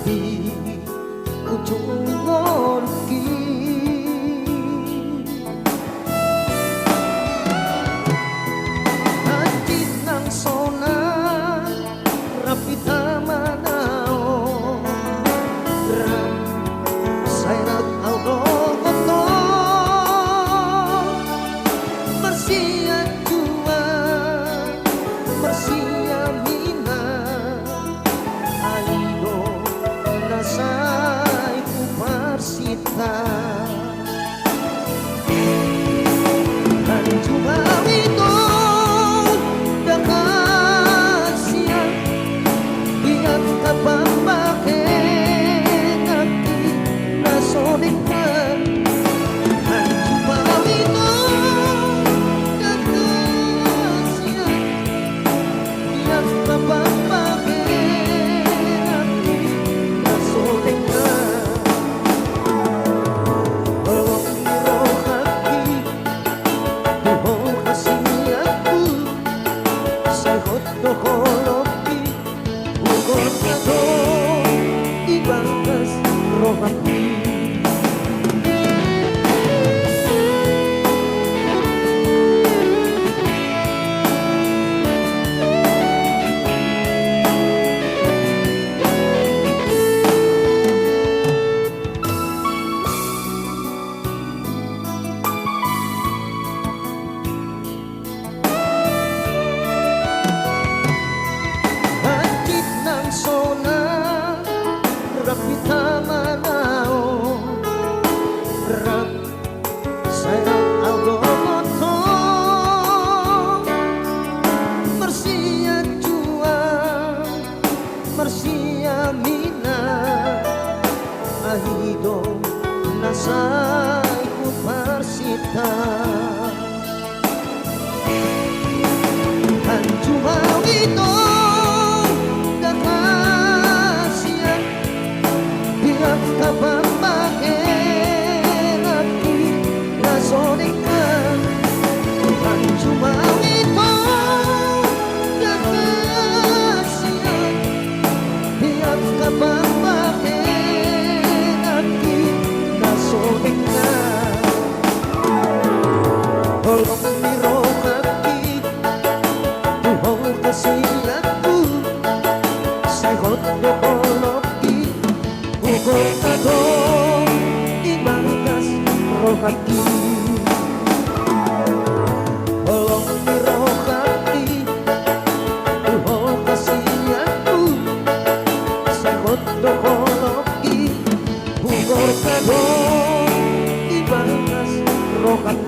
hati ujung ngorki hati nang sona rapi tamanao ram sayrat auto koto bersia jua bersia mina aido nasai ku parsita dan cuma itu dekat siang ingat kapang pakai kaki nasonikkan dan cuma itu dekat siang ingat kapang pakai kaki nasonikkan belum dirohaki tuho kasih aku sahot doholoki ugot nato ibakas rohaki hati nang sona rapi tamanao ram sayang aldo koto bersia jua bersia mina ahido nasai ku parsita dan cuma itu dekat siang biar kapan pakai hati nasonikkan dan cuma itu dekat siang biar kapan pakai hati nasonikkan tolong dirohaki tuho kasih aku sahot doholoki ugot nato ibakas rohaki tolong dirohaki tuho kasih aku sahot doholoki ugot nato ibakas rohaki